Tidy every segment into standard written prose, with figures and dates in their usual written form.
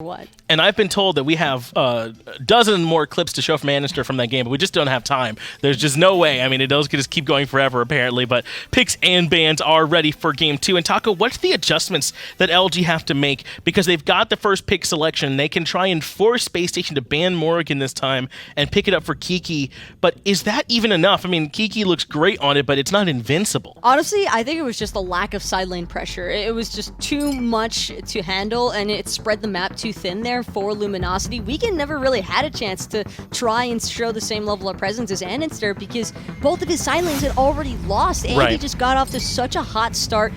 What? And I've been told that we have a dozen more clips to show from andinster from that game, but we just don't have time. There's just no way. I mean, those could just keep going forever, apparently. But picks and bans are ready for Game 2. And Taco, what's the adjustments that LG have to make? Because they've got the first pick selection. They can try and force Spacestation to ban Morrigan this time and pick it up for Kiki. But is that even enough? I mean, Kiki looks great on it, but it's not invincible. Honestly, I think it was just a lack of side lane pressure. It was just too much to handle, and it spread the map too thin there for Luminosity. Weekend never really had a chance to try and show the same level of presence as andinster because both of his side lanes had already lost. Andy just got off to such a hot start,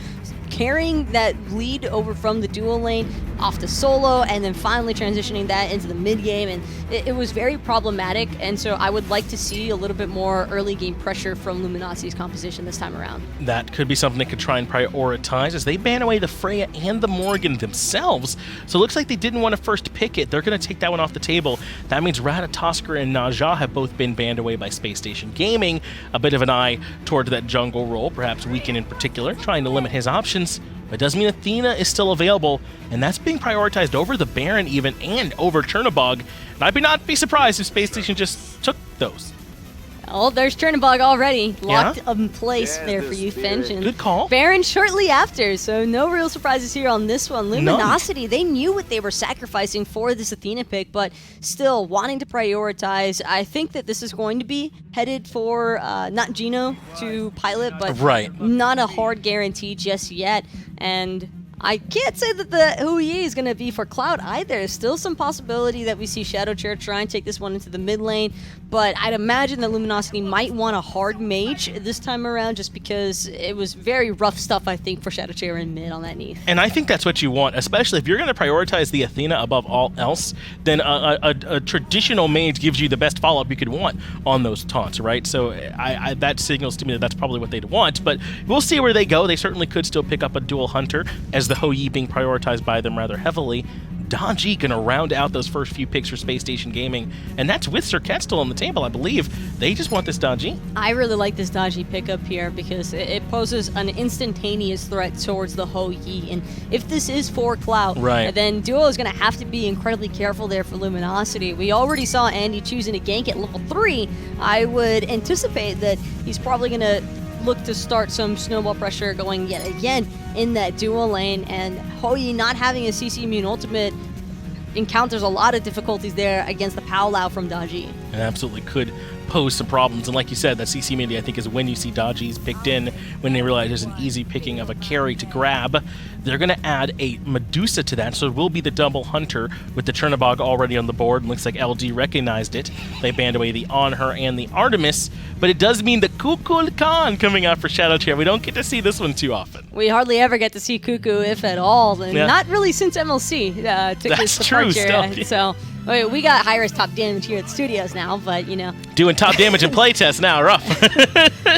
carrying that lead over from the dual lane off to solo, and then finally transitioning that into the mid game, and it was very problematic. And so I would like to see a little bit more early game pressure from Luminosity's composition this time around. That could be something they could try and prioritize as they ban away the Freya and the Morrigan themselves. So it looks like they didn't want to first pick it. They're going to take that one off the table. That means Ratatoskr and Naja have both been banned away by Spacestation Gaming. A bit of an eye toward that jungle role, perhaps Weekend in particular, trying to limit his options. But it does mean Athena is still available, and that's being prioritized over the Baron even, and over Chernobog. And I'd not be surprised if Spacestation just took those. Oh, there's Chernobog already locked in place there for you, Finch. And good call. Baron shortly after, so no real surprises here on this one. Luminosity, they knew what they were sacrificing for this Athena pick, but still wanting to prioritize. I think that this is going to be headed for NotGeno to pilot, but not a hard guarantee just yet. And I can't say that the hui is going to be for Clout either. There's still some possibility that we see ShadowChair try and take this one into the mid lane, but I'd imagine that Luminosity might want a hard mage this time around just because it was very rough stuff, I think, for ShadowChair in mid on that Neath. And I think that's what you want, especially if you're going to prioritize the Athena above all else, then a traditional mage gives you the best follow-up you could want on those taunts, right? So that signals to me that that's probably what they'd want, but we'll see where they go. They certainly could still pick up a dual hunter, as the Hou being prioritized by them rather heavily. Daji gonna round out those first few picks for Spacestation Gaming, and that's with Serket still on the table, I believe. They just want this Daji. I really like this Daji pickup here because it poses an instantaneous threat towards the Hou, and if this is for Clout, then Duo is gonna have to be incredibly careful there for Luminosity. We already saw Andy choosing to gank at level 3. I would anticipate that he's probably gonna look to start some snowball pressure going yet again in that dual lane, and Hou not having a CC immune ultimate encounters a lot of difficulties there against the Pow Lao from Daji. It absolutely could pose some problems, and like you said, that CC immunity I think is when you see Daji's picked in, when they realize there's an easy picking of a carry to grab. They're going to add a Medusa to that, so it will be the double hunter with the Chernobog already on the board. Looks like LG recognized it. They banned away the On Her and the Artemis, but it does mean the Kukulkan coming out for ShadowChair. We don't get to see this one too often. We hardly ever get to see Kuku, if at all, and not really since MLC took his departure. So we got hi-rez top damage here at the studios now, but you know. Doing top damage in playtest now, rough.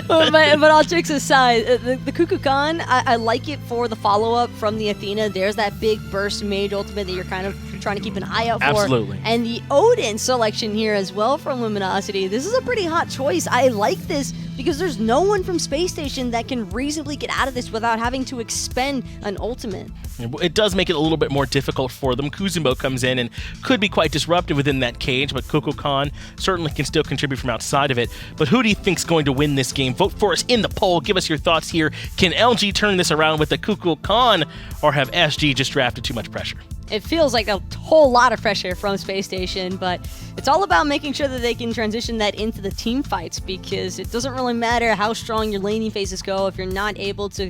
but all jokes aside, the Kukulkan, I like it for the follow-up from the Athena. There's that big burst mage ultimate that you're kind of trying to keep an eye out for. Absolutely. And the Odin selection here as well from Luminosity. This is a pretty hot choice. I like this because there's no one from Space Station that can reasonably get out of this without having to expend an ultimate. It does make it a little bit more difficult for them. Kuzenbo comes in and could be quite disruptive within that cage, but Kukulkan certainly can still contribute from outside of it. But who do you think's going to win this game? Vote for us in the poll. Give us your thoughts here. Can LG turn this around with the Kukulkan, or have SG just drafted too much pressure? It feels like a whole lot of pressure from Space Station, but it's all about making sure that they can transition that into the team fights, because it doesn't really matter how strong your laning phases go if you're not able to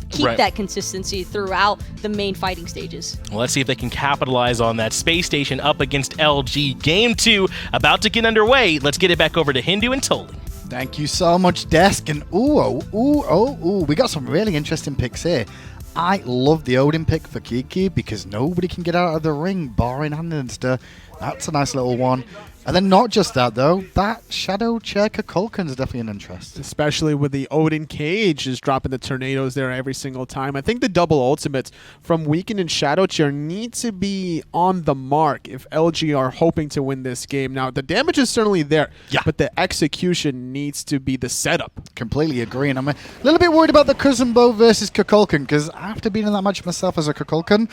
keep that consistency throughout the main fighting stages. Well, let's see if they can capitalize on that. Space Station up against LG. Game 2 about to get underway. Let's get it back over to Hindu and Toli. Thank you so much, Desk. And we got some really interesting picks here. I love the Odin pick for Kiki because nobody can get out of the ring barring andinster. That's a nice little one. And then not just that, though, that ShadowChair Kukulkan is definitely an interest. Especially with the Odin cage just dropping the tornadoes there every single time. I think the double ultimates from Weekend and ShadowChair need to be on the mark if LG are hoping to win this game. Now, the damage is certainly there, but the execution needs to be the setup. Completely agree. And I'm a little bit worried about the Kuzenbo versus Kukulkan because after being in that match myself as a Kukulkan,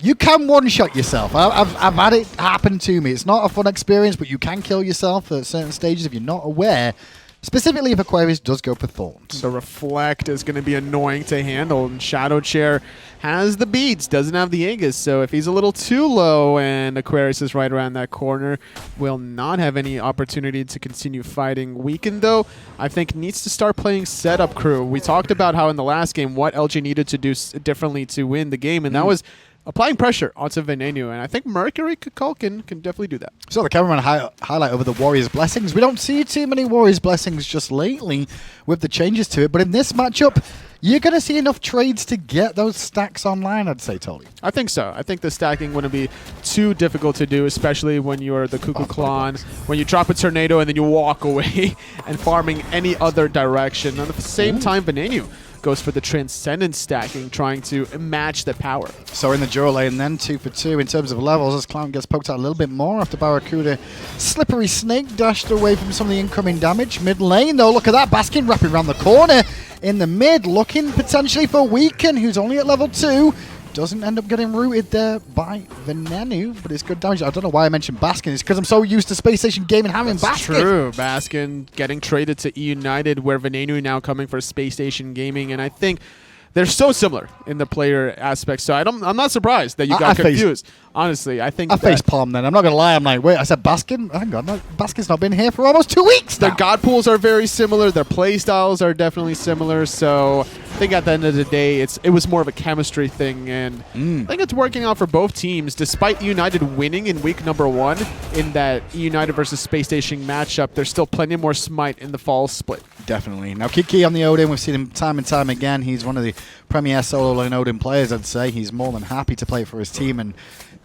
You can one-shot yourself. I've had it happen to me. It's not a fun experience, but you can kill yourself at certain stages if you're not aware. Specifically if Aquarius does go for Thorns. The Reflect is going to be annoying to handle, and ShadowChair has the beads, doesn't have the Aegis, so if he's a little too low and Aquarius is right around that corner, will not have any opportunity to continue fighting. Weaken, though, I think needs to start playing setup crew. We talked about how in the last game what LG needed to do differently to win the game, and that was applying pressure onto Venenu, and I think Mercury Kukulkan can definitely do that. So the cameraman highlight over the Warriors Blessings. We don't see too many Warriors Blessings just lately with the changes to it, but in this matchup, you're going to see enough trades to get those stacks online, I'd say, Tolly. I think so. I think the stacking wouldn't be too difficult to do, especially when you're the Kukulkan, when you drop a tornado and then you walk away and farming any other direction. And at the same time, Venenu goes for the Transcendence stacking, trying to match the power. So in the dual lane then, 2 for 2 in terms of levels, as Clout gets poked out a little bit more after BaRRaCCuDDa. Slippery Snake dashed away from some of the incoming damage. Mid lane though, look at that, Baskin wrapping around the corner. In the mid, looking potentially for Weaken, who's only at level 2. Doesn't end up getting rooted there by Venenu, but it's good damage. I don't know why I mentioned Baskin. It's because I'm so used to Spacestation gaming having That's Baskin. True. Baskin getting traded to E United, where Venenu now coming for Spacestation gaming, and I think they're so similar in the player aspect. So I'm not surprised that you got confused. Honestly, I think I face palm then. I'm not gonna lie. I'm like, wait, I said Baskin. Hang on, Baskin's not been here for almost 2 weeks. Their god pools are very similar. Their play styles are definitely similar. So I think at the end of the day, it was more of a chemistry thing, and I think it's working out for both teams. Despite United winning in week number 1 in that United versus Spacestation matchup, there's still plenty more Smite in the fall split. Definitely. Now, Kiki on the Odin, we've seen him time and time again. He's one of the premier solo lane Odin players, I'd say. He's more than happy to play for his team, and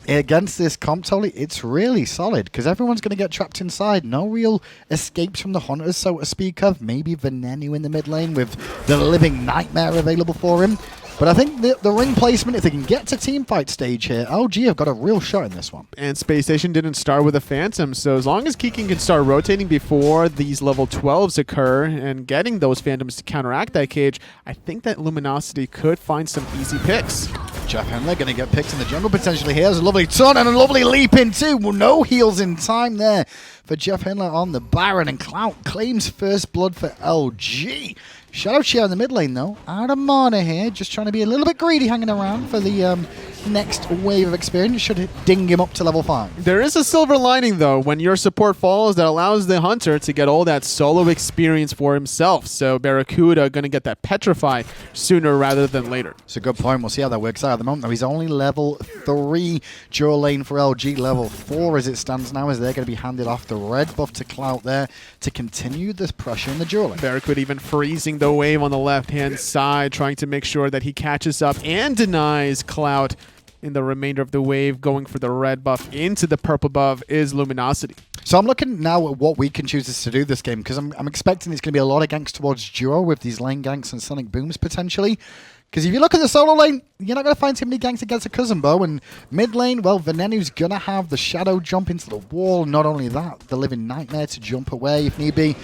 against this comp, Tolly, it's really solid because everyone's going to get trapped inside. No real escapes from the hunters, so to speak of. Maybe Venenu in the mid lane with the living nightmare available for him. But I think the ring placement, if they can get to teamfight stage here, LG have got a real shot in this one. And Spacestation didn't start with a Phantom, so as long as Kiki can start rotating before these level 12s occur and getting those Phantoms to counteract that cage, I think that Luminosity could find some easy picks. JeffHindla going to get picked in the jungle potentially here. There's a lovely ton and a lovely leap in too. Well, no heals in time there for JeffHindla on the Baron, and Clout claims first blood for LG. ShadowChair in the mid lane though, out of mana here, just trying to be a little bit greedy hanging around for the next wave of experience. Should ding him up to level 5. There is a silver lining though, when your support falls, that allows the hunter to get all that solo experience for himself. So BaRRaCCuDDa going to get that Petrify sooner rather than later. It's a good point. We'll see how that works out at the moment though. He's only level 3 dual lane for LG, level 4 as it stands now, as they're going to be handed off the red buff to Clout there to continue this pressure in the dual lane. BaRRaCCuDDa even freezing the wave on the left-hand side, trying to make sure that he catches up and denies Clout in the remainder of the wave. Going for the red buff into the purple buff is Luminosity. So I'm looking now at what we can choose to do this game, because I'm expecting it's going to be a lot of ganks towards duo with these lane ganks and sonic booms potentially. Because if you look at the solo lane, you're not going to find too many ganks against a Kuzenbo. And mid lane, well, Venenu's going to have the shadow jump into the wall. Not only that, the living nightmare to jump away if need be.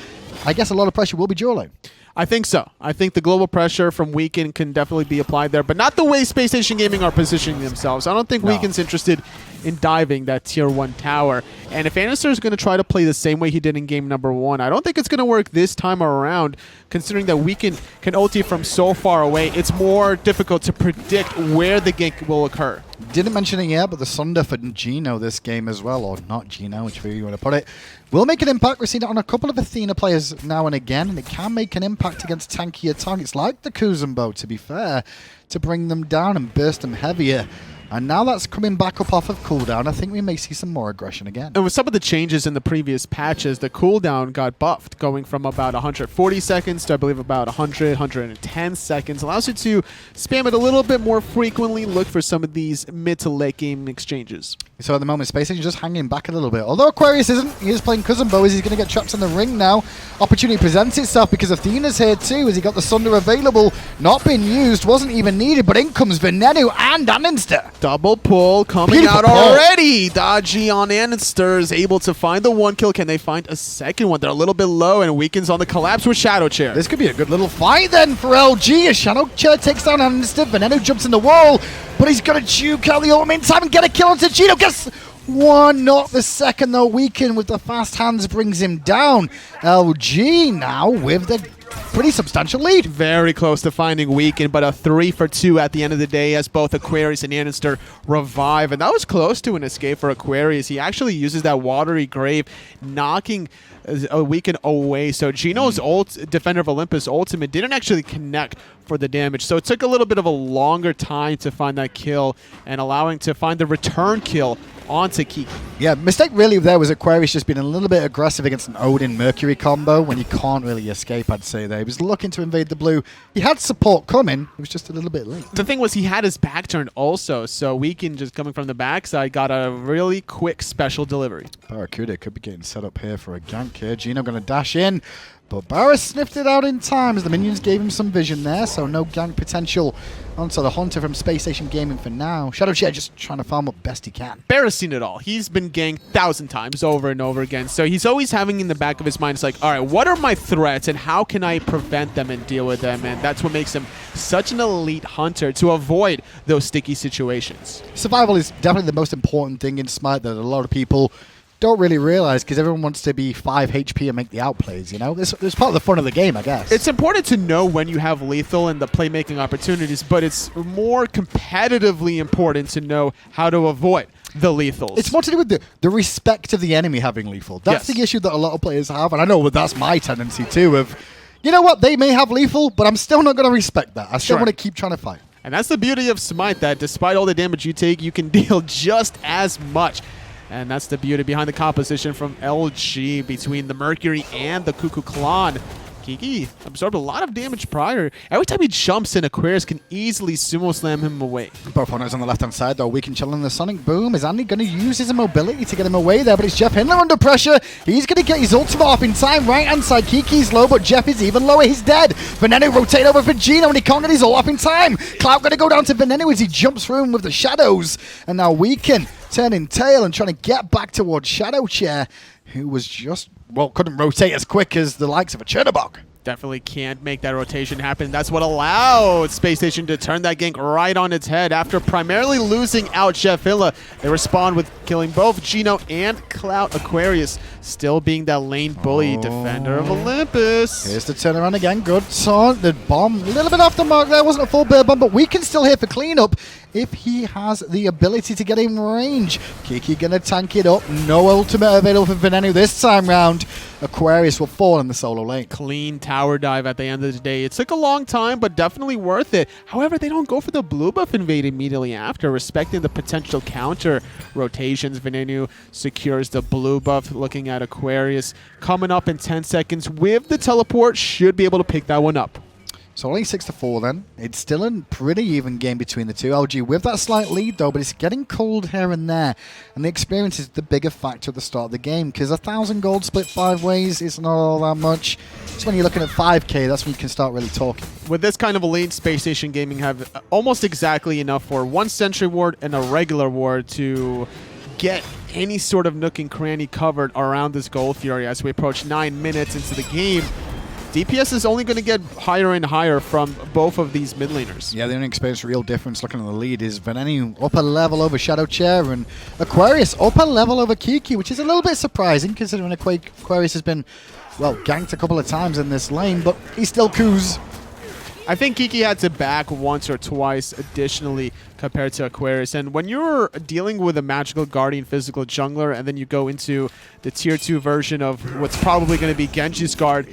I guess a lot of pressure will be dual lane. I think so. I think the global pressure from Weaken can definitely be applied there, but not the way Spacestation Gaming are positioning themselves. I don't think Weaken's interested in diving that tier 1 tower. And if andinster is going to try to play the same way he did in game number 1, I don't think it's going to work this time around, considering that Weaken can ulti from so far away. It's more difficult to predict where the gank will occur. Didn't mention it yet, but the Sunder for Geno this game as well, or not Geno, whichever you want to put it, will make an impact. We've seen it on a couple of Athena players now and again, and it can make an impact against tankier targets like the Kuzenbo, to be fair, to bring them down and burst them heavier. And now that's coming back up off of cooldown, I think we may see some more aggression again. And with some of the changes in the previous patches, the cooldown got buffed, going from about 140 seconds to I believe about 100, 110 seconds. Allows you to spam it a little bit more frequently, look for some of these mid to late game exchanges. So at the moment, Spacestation just hanging back a little bit. Although Aquarius isn't, he is playing Kuzenbo, as he's going to get trapped in the ring now. Opportunity presents itself because Athena's here too, as he got the Sunder available, not been used, wasn't even needed, but in comes Venenu and andinster. Double pull coming out already. Dodgy on andinster is able to find the 1 kill. Can they find a second one? They're a little bit low, and Weakens on the collapse with ShadowChair. This could be a good little fight then for LG as ShadowChair takes down andinster. Venenu jumps in the wall. but he's going to juke out the ultimate in time and get a kill onto Geno. Guess one, not the second though. Weekend with the fast hands brings him down. LG now with the pretty substantial lead. Very close to finding Weekend, but a 3 for 2 at the end of the day as both Aquarius and andinster revive. And that was close to an escape for Aquarius. He actually uses that watery grave, knocking a Weekend away. So Geno's Defender of Olympus ultimate didn't actually connect for the damage. So it took a little bit of a longer time to find that kill and allowing to find the return kill onto Kiki. Yeah, mistake really there was Aquarius just being a little bit aggressive against an Odin Mercury combo when you can't really escape, I'd say there. He was looking to invade the blue. He had support coming. It was just a little bit late. The thing was he had his back turned also, so Weekend just coming from the backside got a really quick special delivery. BaRRaCCuDDa could be getting set up here for a gank here. Geno going to dash in, but BaRRa sniffed it out in time as the minions gave him some vision there, so no gank potential onto the Hunter from Spacestation Gaming for now. ShadowChair just trying to farm up best he can. BaRRa's seen it all. He's been ganked 1,000 times over and over again, so he's always having in the back of his mind, it's like, all right, what are my threats and how can I prevent them and deal with them? And that's what makes him such an elite hunter, to avoid those sticky situations. Survival is definitely the most important thing in Smite that a lot of people don't really realize, because everyone wants to be 5 HP and make the outplays, you know? It's part of the fun of the game, I guess. It's important to know when you have lethal and the playmaking opportunities, but it's more competitively important to know how to avoid the lethals. It's more to do with the respect of the enemy having lethal. That's the issue that a lot of players have, and I know that's my tendency too, of, you know what, they may have lethal, but I'm still not going to respect that. I still want to keep trying to fight. And that's the beauty of Smite, that despite all the damage you take, you can deal just as much. And that's the beauty behind the composition from LG between the Mercury and the Kukulkan. Kiki absorbed a lot of damage prior. Every time he jumps in, Aquarius can easily sumo slam him away. Both runners on the left-hand side, though. Weekend chilling the Sonic Boom. Is Andy going to use his mobility to get him away there? But it's JeffHindla under pressure. He's going to get his ultimate off in time. Right-hand side, Kiki's low, but Jeff is even lower. He's dead. Venenu rotate over for Geno, and he can't get his ult off in time. Clout going to go down to Venenu as he jumps through him with the shadows. And now Weekend turning tail and trying to get back towards ShadowChair, who was just, well, couldn't rotate as quick as the likes of a Chernobog. Definitely can't make that rotation happen. That's what allowed Spacestation to turn that gank right on its head. After primarily losing out JeffHindla, they respond with killing both Geno and Clout. Aquarius still being that lane bully, Defender of Olympus. Here's the turnaround again. Good taunt. The bomb, a little bit off the mark there. Wasn't a full bear bomb, but we can still here for cleanup if he has the ability to get in range. Kiki going to tank it up. No ultimate available for Venenu this time round. Aquarius will fall in the solo lane. Clean tower dive at the end of the day. It took a long time, but definitely worth it. However, they don't go for the blue buff invade immediately after, respecting the potential counter rotations. Venenu secures the blue buff, looking at Aquarius coming up in 10 seconds with the teleport. Should be able to pick that one up. So only 6-4 then. It's still a pretty even game between the two. LG with that slight lead though, but it's getting cold here and there. And the experience is the bigger factor at the start of the game, because 1,000 gold split 5 ways is not all that much. It's when you're looking at 5k, that's when you can start really talking. With this kind of a lead, Spacestation Gaming have almost exactly enough for 1 sentry ward and a regular ward to get any sort of nook and cranny covered around this Gold Fury as we approach 9 minutes into the game. DPS is only going to get higher and higher from both of these mid laners. Yeah, the only experience real difference looking at the lead is Venenu upper level over ShadowChair and Aquarius upper level over Kiki, which is a little bit surprising considering Aquarius has been, well, ganked a couple of times in this lane, but he still coos. I think Kiki had to back once or twice additionally compared to Aquarius. And when you're dealing with a magical guardian physical jungler and then you go into the tier 2 version of what's probably going to be Genji's guard,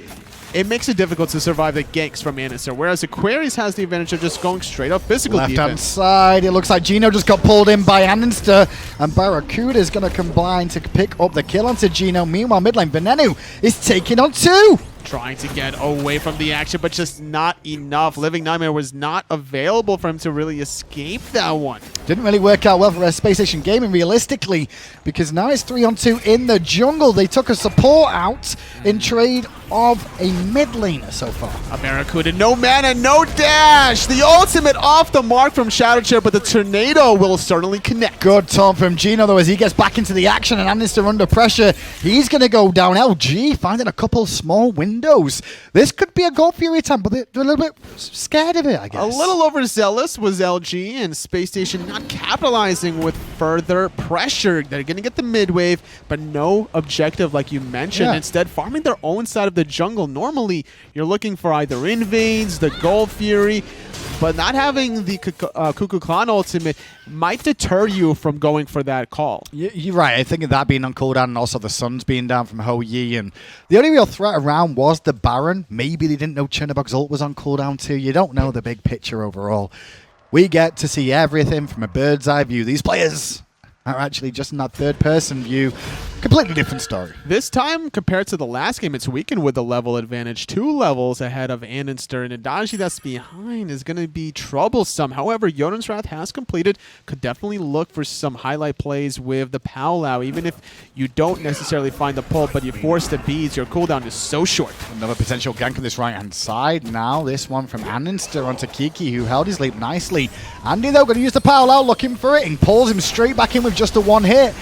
it makes it difficult to survive the ganks from andinster, whereas Aquarius has the advantage of just going straight up physical defense. Left-hand side, it looks like Geno just got pulled in by andinster, and BaRRaCCuDDa is going to combine to pick up the kill onto Geno. Meanwhile, mid lane, Venenu is taking on 2. Trying to get away from the action, but just not enough. Living Nightmare was not available for him to really escape that one. Didn't really work out well for Spacestation Gaming realistically, because now it's 3-on-2 in the jungle. They took a support out in trade of a mid laner so far. A BaRRaCCuDDa, no mana, no dash. The ultimate off the mark from ShadowChair, but the tornado will certainly connect. Good taunt from Geno though as he gets back into the action, and andinster under pressure. He's going to go down. LG finding a couple small windows windows. This could be a Gold Fury time, but they're a little bit scared of it, I guess. A little overzealous was LG, and Spacestation not capitalizing with further pressure. They're going to get the mid-wave, but no objective like you mentioned. Yeah. Instead, farming their own side of the jungle. Normally, you're looking for either invades, the Gold Fury, but not having the Kukulkan ultimate might deter you from going for that call. You're right. I think of that being on cooldown and also the Suns being down from Ho Yi. And the only real threat around was the Baron. Maybe they didn't know Chernobog's ult was on cooldown too. You don't know the big picture overall. We get to see everything from a bird's eye view. These players are actually just in that third-person view. Completely different story. This time, compared to the last game, it's weakened with the level advantage. 2 levels ahead of andinster, and Adachi that's behind is going to be troublesome. However, Yoden's Wrath has completed. Could definitely look for some highlight plays with the Powwow. Even if you don't necessarily find the pull, but you force the beads, your cooldown is so short. Another potential gank on this right-hand side. Now this one from andinster onto Kiki, who held his leap nicely. Andy, though, going to use the Powwow, looking for it, and pulls him straight back in with just a one hit.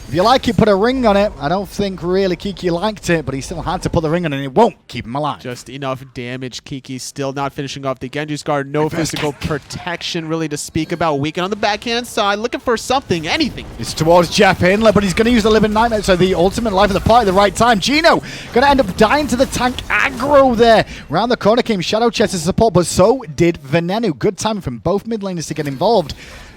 If you like it, put a ring on it. I don't think really Kiki liked it, but he still had to put the ring on it, and it won't keep him alive. Just enough damage. Kiki still not finishing off the Genji's guard. No physical protection really to speak about. Weaken on the backhand side, looking for something, anything. It's towards JeffHindla, but he's going to use the Living Nightmare, so the ultimate life of the party at the right time. Geno going to end up dying to the tank aggro there. Round the corner came ShadowChair to support, but so did Venenu. Good timing from both mid laners to get involved.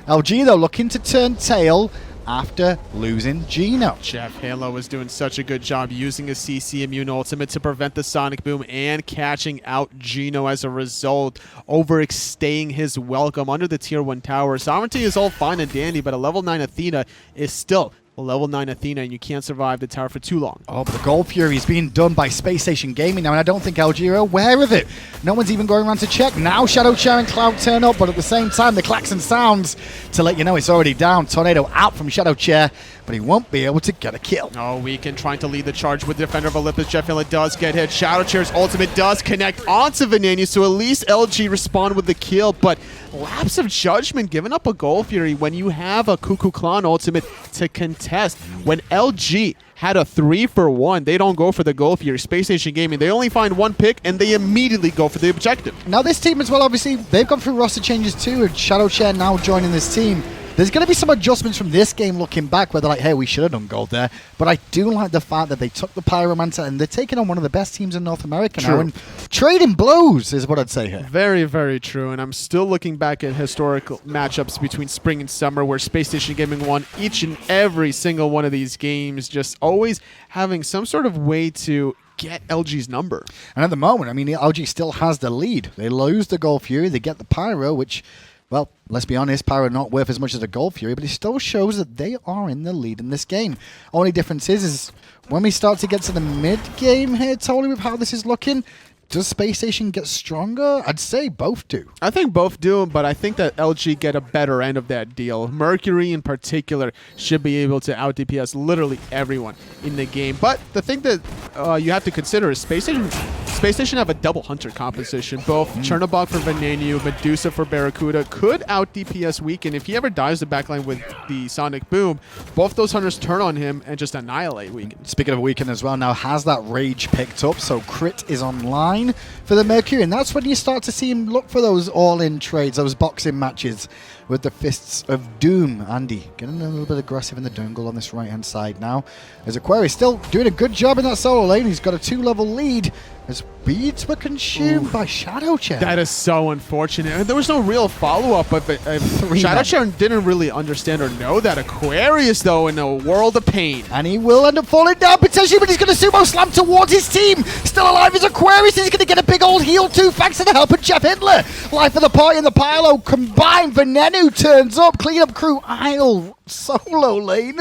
LG, though, looking to turn tail after losing Geno. JeffHindla was doing such a good job using his CC immune ultimate to prevent the Sonic Boom and catching out Geno as a result, overstaying his welcome under the tier 1 tower. Sovereignty is all fine and dandy, but a level 9 Athena is still a level 9 Athena, and you can't survive the tower for too long. Oh, but the Gold Fury is being done by Spacestation Gaming now, and I don't think LG are aware of it. No one's even going around to check. Now ShadowChair and Clout turn up, but at the same time, the klaxon sounds to let you know it's already down. Tornado out from ShadowChair, but he won't be able to get a kill. Oh, Weekend trying to lead the charge with Defender of Olympus. JeffHindla does get hit. ShadowChair's ultimate does connect onto Venenu, so at least LG respond with the kill, but lapse of judgment, giving up a Gold Fury when you have a Kukulkan ultimate to contest. When LG had a 3-for-1, they don't go for the Gold Fury. Spacestation Gaming, they only find one pick and they immediately go for the objective. Now this team as well, obviously, they've gone through roster changes too, and ShadowChair now joining this team. There's going to be some adjustments from this game looking back where they're like, hey, we should have done gold there. But I do like the fact that they took the Pyromancer and they're taking on one of the best teams in North America now. And trading blows is what I'd say here. Very, very true. And I'm still looking back at historical matchups between spring and summer where Spacestation Gaming won each and every single one of these games, just always having some sort of way to get LG's number. And at the moment, I mean, LG still has the lead. They lose the Gold Fury, they get the Pyro, which, well, let's be honest, Pyro not worth as much as a Gold Fury, but it still shows that they are in the lead in this game. Only difference is when we start to get to the mid-game here, totally with how this is looking, does Spacestation get stronger? I'd say both do. I think both do, but I think that LG get a better end of that deal. Mercury in particular should be able to out-DPS literally everyone in the game. But the thing that you have to consider is Spacestation have a double hunter composition. Both Chernobog for Venenu, Medusa for BaRRaCCuDDa could out-DPS Weekend. If he ever dives the backline with the Sonic Boom, both those hunters turn on him and just annihilate Weekend. Speaking of Weekend as well, now has that Rage picked up, so Crit is online for the Mercury, and that's when you start to see him look for those all-in trades, those boxing matches with the Fists of Doom. Andy getting a little bit aggressive in the jungle on this right-hand side now, as Aquarius still doing a good job in that solo lane. He's got a 2-level lead as beads were consumed by ShadowChair. That is so unfortunate. And there was no real follow-up, but ShadowChair didn't really understand or know that. Aquarius, though, in a world of pain. And he will end up falling down potentially, but he's going to sumo slam towards his team. Still alive is Aquarius. He's going to get a big old heal too, thanks to the help of JeffHindla. Life of the party and the Pylo combined. Venenu turns up. Clean up crew Isle solo lane.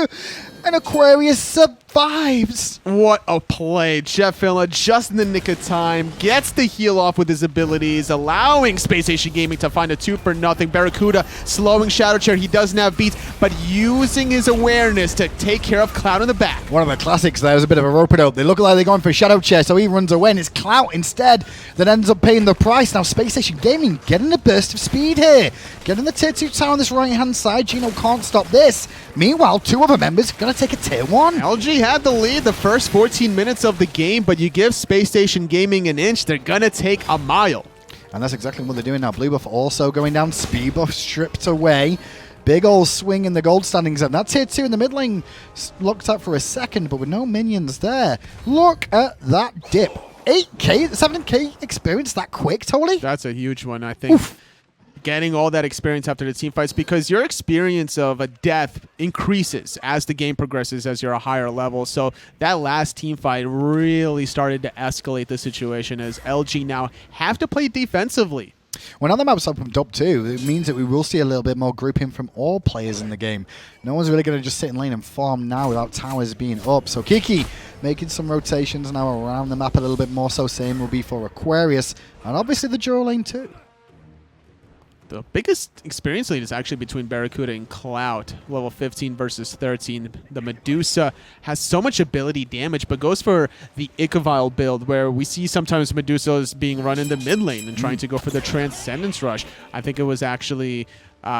And Aquarius survives. What a play. JeffHindla just in the nick of time gets the heal off with his abilities, allowing Spacestation Gaming to find a 2-for-0. BaRRaCCuDDa slowing ShadowChair. He doesn't have beats, but using his awareness to take care of Clout in the back. One of the classics there is a bit of a rope-a-dope. They look like they're going for ShadowChair, so he runs away, and it's Clout instead that ends up paying the price. Now Spacestation Gaming getting a burst of speed here. Getting the tier 2 tower on this right-hand side. Geno can't stop this. Meanwhile, 2 other members are going to take a tier 1. LG had the lead the first 14 minutes of the game, but you give Space Station Gaming an inch, they're going to take a mile. And that's exactly what they're doing now. Blue buff also going down, speed buff stripped away. Big old swing in the gold standings, and that tier 2 in the mid lane looked up for a second, but with no minions there. Look at that dip. 8k, 7k experience that quick, totally? That's a huge one, I think. Oof. Getting all that experience after the team fights, because your experience of a death increases as the game progresses, as you're a higher level. So that last team fight really started to escalate the situation, as LG now have to play defensively. When other maps opened up too, it means that we will see a little bit more grouping from all players in the game. No one's really going to just sit in lane and farm now without towers being up. So Kiki making some rotations now around the map a little bit more, so same will be for Aquarius, and obviously the Juro lane too. The biggest experience lead is actually between BaRRaCCuDDa and Clout, level 15 versus 13. The Medusa has so much ability damage, but goes for the Ichavile build, where we see sometimes Medusas being run in the mid lane and trying to go for the Transcendence Rush. I think it was actually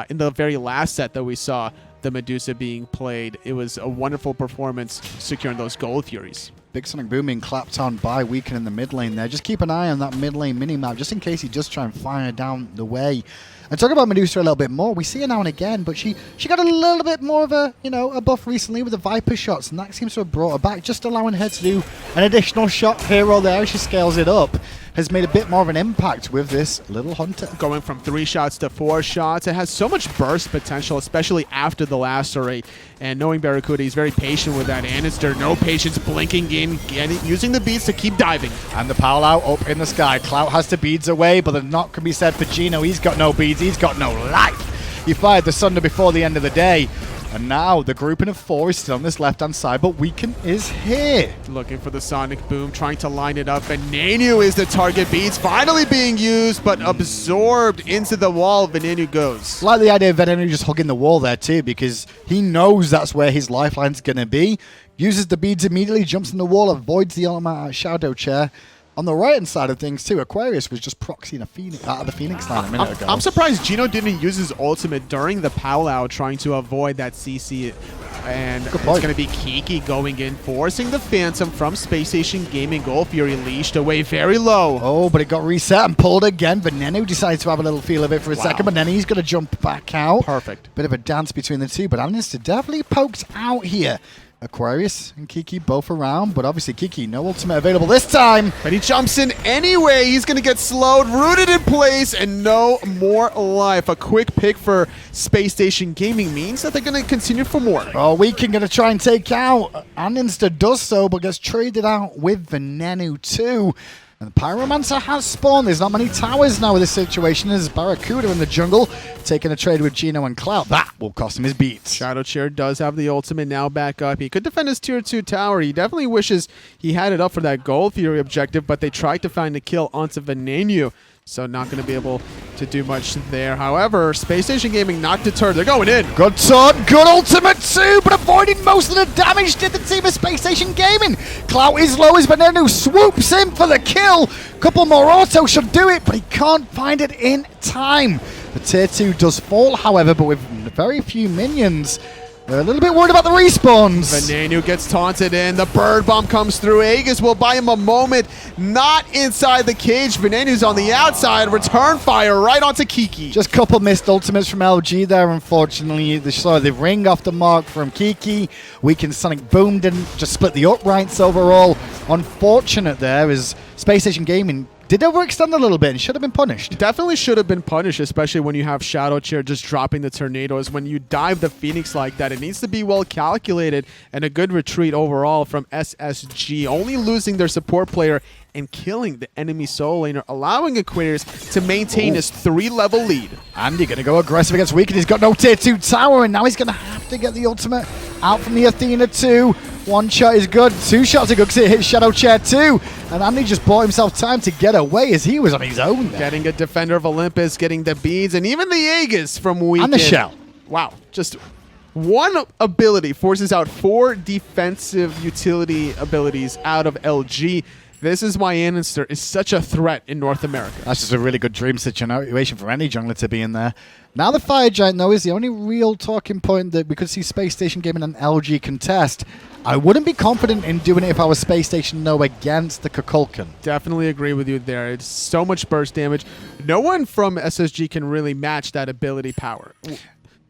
in the very last set that we saw the Medusa being played. It was a wonderful performance securing those Gold Furies. Big Sonic Booming clapped on by Weaken in the mid lane there. Just keep an eye on that mid lane minimap, just in case he does try and fire down the way. And talking about Medusa a little bit more, we see her now and again, but she got a little bit more of a, a buff recently with the Viper shots, and that seems to have brought her back, just allowing her to do an additional shot here or there as she scales it up. Has made a bit more of an impact with this little hunter. Going from 3 shots to 4 shots. It has so much burst potential, especially after the lacerate. And knowing BaRRaCCuDDa, he's very patient with that. Andinster, no patience, blinking in, using the beads to keep diving. And the Powwow up in the sky. Clout has the beads away, but the knock can be said for Geno. He's got no beads, he's got no life. He fired the Sunder before the end of the day. And now the grouping of 4 is still on this left-hand side, but Weaken is here. Looking for the Sonic Boom, trying to line it up. Venenu is the target. Beats finally being used, but absorbed into the wall. Venenu goes. Like the idea of Venenu just hugging the wall there too, because he knows that's where his lifeline's going to be. Uses the beads immediately, jumps in the wall, avoids the ultimate ShadowChair. On the right-hand side of things, too, Aquarius was just proxying a Phoenix out of the Phoenix line a minute ago. I'm surprised Geno didn't use his ultimate during the Powwow, trying to avoid that CC. And it's going to be Kiki going in, forcing the Phantom from Space Station Gaming. Gold Fury leashed away very low. Oh, but it got reset and pulled again. Venenu decides to have a little feel of it for a second, but then he's going to jump back out. Perfect. Bit of a dance between the two, but andinster definitely pokes out here. Aquarius and Kiki both around, but obviously Kiki, no ultimate available this time. But he jumps in anyway. He's going to get slowed, rooted in place, and no more life. A quick pick for Space Station Gaming means that they're going to continue for more. Oh, Weaken going to try and take out. Andinster does so, but gets traded out with Venenu too. And the Pyromancer has spawned. There's not many towers now with this situation. There's BaRRaCCuDDa in the jungle, taking a trade with Geno and Clout. That will cost him his beats. ShadowChair does have the ultimate now back up. He could defend his tier 2 tower. He definitely wishes he had it up for that Gold Fury objective, but they tried to find a kill onto Venenu. So not going to be able to do much there. However, Space Station Gaming not deterred. They're going in. Good taunt, good ultimate too, but avoiding most of the damage did the team of Space Station Gaming. Clout is low as Venenu swoops in for the kill. Couple more auto should do it, but he can't find it in time. The tier 2 does fall, however, but with very few minions. They're a little bit worried about the respawns. Venenu gets taunted in. The bird bomb comes through. Aegis will buy him a moment. Not inside the cage. Venenu's on the outside. Return fire right onto Kiki. Just a couple missed ultimates from LG there, unfortunately. They saw the ring off the mark from Kiki. Weaken Sonic Boom didn't just split the uprights overall. Unfortunate there as Space Station Gaming did overextend a little bit and should have been punished. Definitely should have been punished, especially when you have ShadowChair just dropping the tornadoes. When you dive the Phoenix like that, it needs to be well calculated, and a good retreat overall from SSG, only losing their support player and killing the enemy solo laner, allowing Aquarius to maintain his 3-level lead. Andy going to go aggressive against Weaken. He's got no tier 2 tower, and now he's going to have to get the ultimate out from the Athena too. 1 shot is good, 2 shots are good because it hits ShadowChair too. And Andy just bought himself time to get away as he was on his own there. Getting a Defender of Olympus, getting the beads, and even the Aegis from Weaken. And the shell. Wow, just one ability forces out 4 defensive utility abilities out of LG. This is why andinster is such a threat in North America. That's just a really good dream situation for any jungler to be in there. Now the Fire Giant, though, is the only real talking point that we could see Spacestation Gaming and LG contest. I wouldn't be confident in doing it if I was Spacestation, though, against the Kukulkan. Definitely agree with you there. It's so much burst damage. No one from SSG can really match that ability power.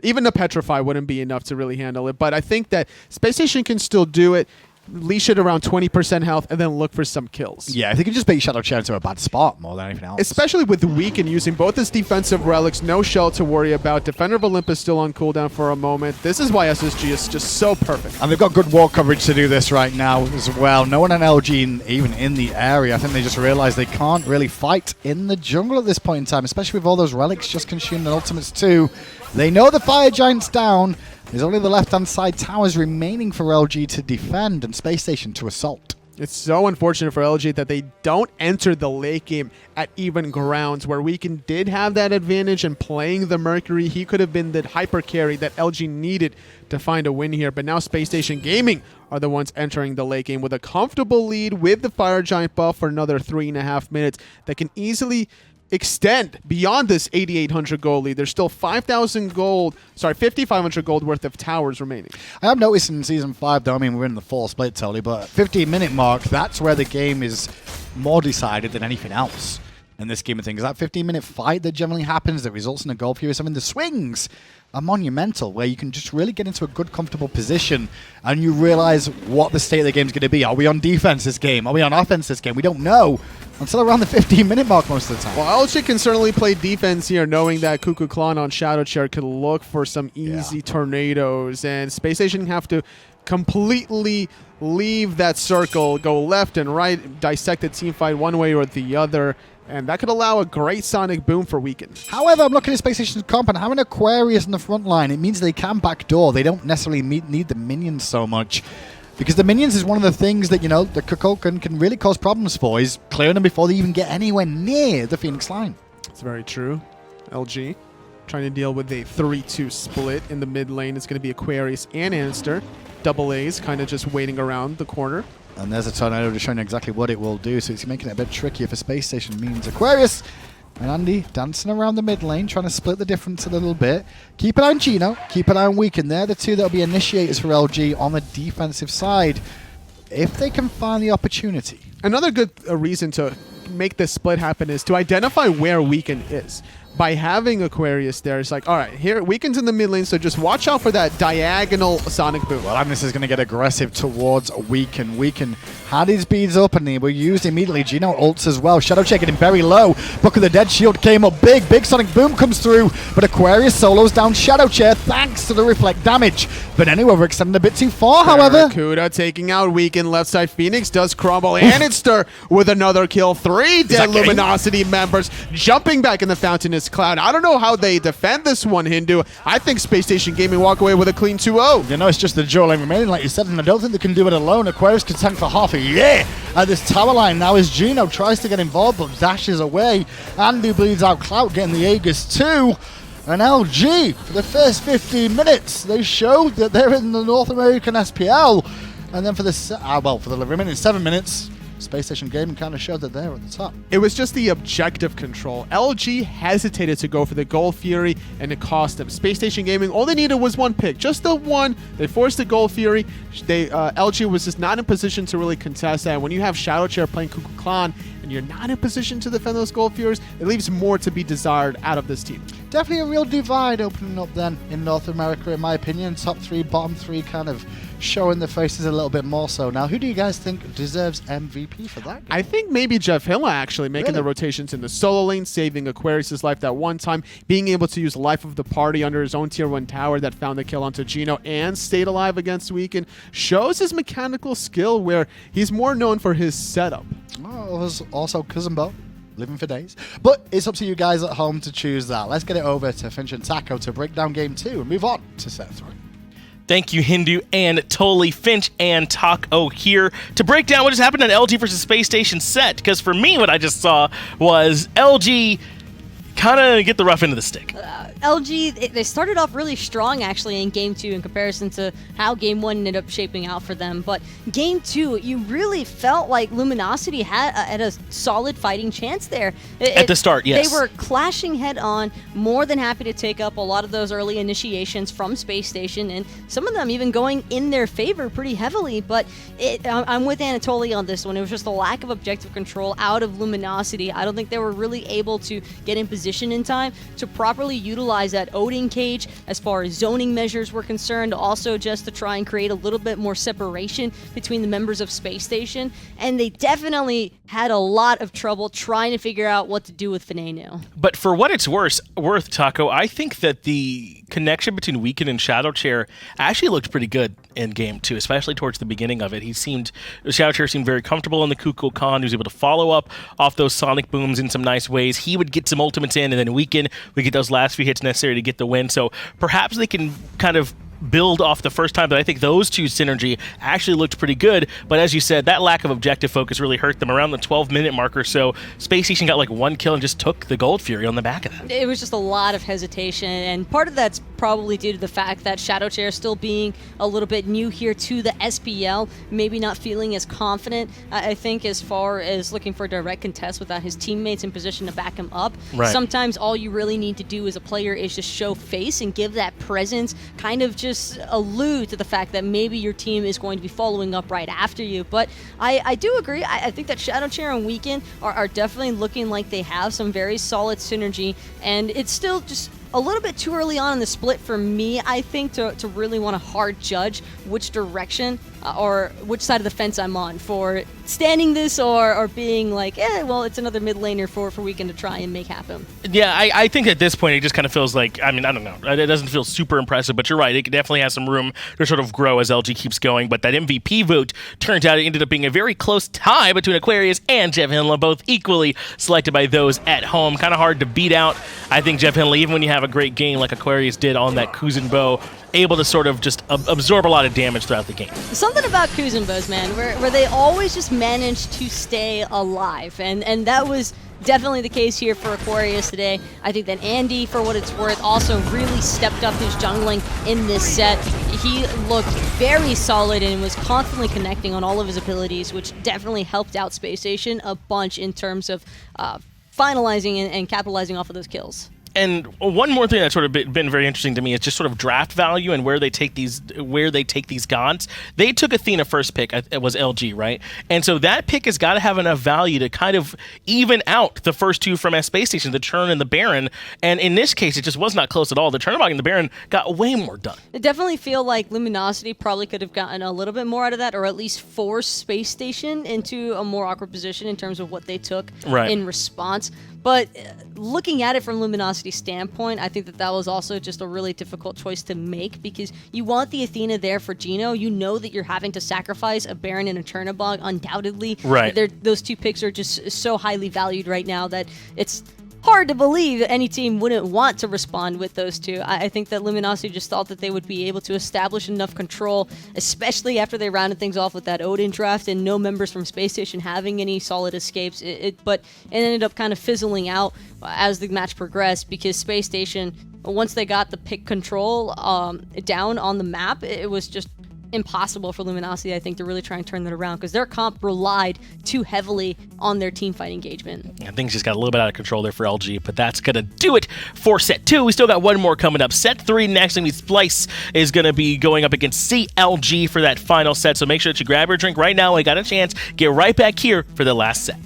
Even the Petrify wouldn't be enough to really handle it, but I think that Spacestation can still do it. Leash it around 20% health and then look for some kills. Yeah, I think it just bait ShadowChair into a bad spot more than anything else. Especially with Weaken using both his defensive relics, no shell to worry about. Defender of Olympus still on cooldown for a moment. This is why SSG is just so perfect. And they've got good wall coverage to do this right now as well. No one on LG even in the area. I think they just realized they can't really fight in the jungle at this point in time, especially with all those relics just consumed and ultimates too. They know the Fire Giant's down. There's only the left-hand side towers remaining for LG to defend and Spacestation to assault. It's so unfortunate for LG that they don't enter the late game at even grounds, where Weaken did have that advantage in playing the Mercury. He could have been the hyper carry that LG needed to find a win here, but now Spacestation Gaming are the ones entering the late game with a comfortable lead with the Fire Giant buff for another 3.5 minutes that can easily extend beyond this 8,800 gold lead. There's still 5,000 gold, sorry, 5,500 gold worth of towers remaining. I have noticed in Season 5, though, I mean, we're in the full split totally, but 15-minute mark, that's where the game is more decided than anything else in this game of things. That 15-minute fight that generally happens that results in a gold fury, the swings are monumental, where you can just really get into a good, comfortable position and you realize what the state of the game is going to be. Are we on defense this game? Are we on offense this game? We don't know until around the 15-minute mark most of the time. Well, LG can certainly play defense here, knowing that Kukulkan on ShadowChair could look for some easy tornadoes, and Spacestation have to completely leave that circle, go left and right, dissect the team fight one way or the other, and that could allow a great sonic boom for Weaken. However, I'm looking at Spacestation's comp and having Aquarius in the front line, it means they can backdoor. They don't necessarily need the minions so much. Because the minions is one of the things that, you know, the Kukulkan can really cause problems for. Is clearing them before they even get anywhere near the Phoenix line. It's very true. LG trying to deal with a 3-2 split in the mid lane. It's going to be Aquarius and andinster. Double A's kind of just waiting around the corner. And there's a tornado just showing exactly what it will do. So it's making it a bit trickier for Spacestation. Means Aquarius and Andy dancing around the mid lane, trying to split the difference a little bit. Keep an eye on Geno, keep an eye on Weaken. They're the two that will be initiators for LG on the defensive side, if they can find the opportunity. Another good reason to make this split happen is to identify where Weaken is. By having Aquarius there, it's like, all right, here, Weaken's in the mid lane, so just watch out for that diagonal sonic boom. Well, Agnes is going to get aggressive towards Weaken. Weaken had his beads up and they were used immediately. Geno ults as well. ShadowChair getting very low. Book of the Dead shield came up big. Big sonic boom comes through, but Aquarius solos down ShadowChair thanks to the reflect damage. Venenu overextended a bit too far, however. BaRRaCCuDDa taking out Weaken. Left side Phoenix does crumble. andinster with another kill. 3 dead Luminosity members. Jumping back in the fountain is Clout. I don't know how they defend this one, Hindu. I think Spacestation Gaming walk away with a clean 2-0. You know, it's just the dual lane remaining, like you said, and I don't think they can do it alone. Aquarius can tank for half a year at this tower line. Now as Geno tries to get involved, but dashes away. Andy bleeds out Clout, getting the Aegis too. And LG, for the first 15 minutes, they showed that they're in the North American SPL. And then for the remaining 7 minutes, Spacestation Gaming kind of showed that they're at the top. It was just the objective control. LG hesitated to go for the Gold Fury, and it cost them. Spacestation Gaming, all they needed was one pick, just the one. They forced the Gold Fury. LG was just not in position to really contest that. When you have ShadowChair playing Kukulkan, and you're not in position to defend those Gold Furies, it leaves more to be desired out of this team. Definitely a real divide opening up then in North America, in my opinion. Top 3, bottom 3 kind of showing their faces a little bit more so. Now, who do you guys think deserves MVP for that game? I think maybe JeffHindla actually making the rotations in the solo lane, saving Aquarius' life that one time, being able to use Life of the Party under his own tier 1 tower that found the kill onto Geno and stayed alive against Weaken, shows his mechanical skill where he's more known for his setup. Oh, it was also Kuzenbo, living for days. But it's up to you guys at home to choose that. Let's get it over to Finch and Taco to break down game 2 and move on to set 3. Thank you, Hindu and Totally. Finch and Taco here to break down what just happened on LG versus Spacestation set. Because for me, what I just saw was LG kind of get the rough end of the stick. LG, they started off really strong, actually, in Game 2 in comparison to how Game 1 ended up shaping out for them. But Game 2, you really felt like Luminosity had a solid fighting chance there. At the start, yes. They were clashing head-on, more than happy to take up a lot of those early initiations from Space Station, and some of them even going in their favor pretty heavily. But I'm with Anatoly on this one. It was just a lack of objective control out of Luminosity. I don't think they were really able to get in position in time to properly utilize that Odin cage as far as zoning measures were concerned, also just to try and create a little bit more separation between the members of Space Station, and they definitely had a lot of trouble trying to figure out what to do with Venenu. But for what it's worth, Taco, I think that the connection between Weekend and ShadowChair actually looked pretty good in Game 2, especially towards the beginning of it. ShadowChair seemed very comfortable in the Kukulkan. He was able to follow up off those sonic booms in some nice ways. He would get some ultimates in, and then Weekend would get those last few hits necessary to get the win. So perhaps they can kind of build off the first time, but I think those two synergy actually looked pretty good. But as you said, that lack of objective focus really hurt them. Around the 12-minute mark or so, Space Station got like one kill and just took the Gold Fury on the back of that. It was just a lot of hesitation, and part of that's probably due to the fact that ShadowChair still being a little bit new here to the SPL, maybe not feeling as confident, I think, as far as looking for a direct contest without his teammates in position to back him up. Right. Sometimes all you really need to do as a player is just show face and give that presence, kind of just allude to the fact that maybe your team is going to be following up right after you. But I do agree. I think that ShadowChair and Weekend are definitely looking like they have some very solid synergy, and it's still just a little bit too early on in the split for me, I think, to really want to hard judge which direction or which side of the fence I'm on for standing this or being like, well, it's another mid laner for Weekend to try and make happen. Yeah, I think at this point it just kind of feels like, I mean, I don't know. It doesn't feel super impressive, but you're right. It definitely has some room to sort of grow as LG keeps going. But that MVP vote, turns out it ended up being a very close tie between Aquarius and JeffHindla, both equally selected by those at home. Kind of hard to beat out. I think JeffHindla, even when you have a great game like Aquarius did on that Kuzenbo, able to sort of just absorb a lot of damage throughout the game. Something about Kuzenbos, man, where they always just manage to stay alive, and that was definitely the case here for Aquarius today. I think that Andy, for what it's worth, also really stepped up his jungling in this set. He looked very solid and was constantly connecting on all of his abilities, which definitely helped out Space Station a bunch in terms of finalizing and capitalizing off of those kills. And one more thing that's sort of been very interesting to me is just sort of draft value and where they take these gods. They took Athena first pick. It was LG, right? And so that pick has got to have enough value to kind of even out the first two from Space Station, the Chern and the Baron. And in this case, it just was not close at all. The Chernobog and the Baron got way more done. I definitely feel like Luminosity probably could have gotten a little bit more out of that, or at least force Space Station into a more awkward position in terms of what they took in response. But looking at it from Luminosity's standpoint, I think that was also just a really difficult choice to make, because you want the Athena there for Geno. You know that you're having to sacrifice a Baron and a Chernobog, undoubtedly. Right. Those two picks are just so highly valued right now that it's hard to believe that any team wouldn't want to respond with those two. I think that Luminosity just thought that they would be able to establish enough control, especially after they rounded things off with that Odin draft and no members from Space Station having any solid escapes. But it ended up kind of fizzling out as the match progressed, because Space Station, once they got the pick control down on the map, it was just impossible for Luminosity, I think, to really try and turn that around, because their comp relied too heavily on their team fight engagement. Yeah, things just got a little bit out of control there for LG, but that's going to do it for set 2. We still got one more coming up. Set 3 next, and Splice is going to be going up against CLG for that final set, so make sure that you grab your drink right now. We got a chance. Get right back here for the last set.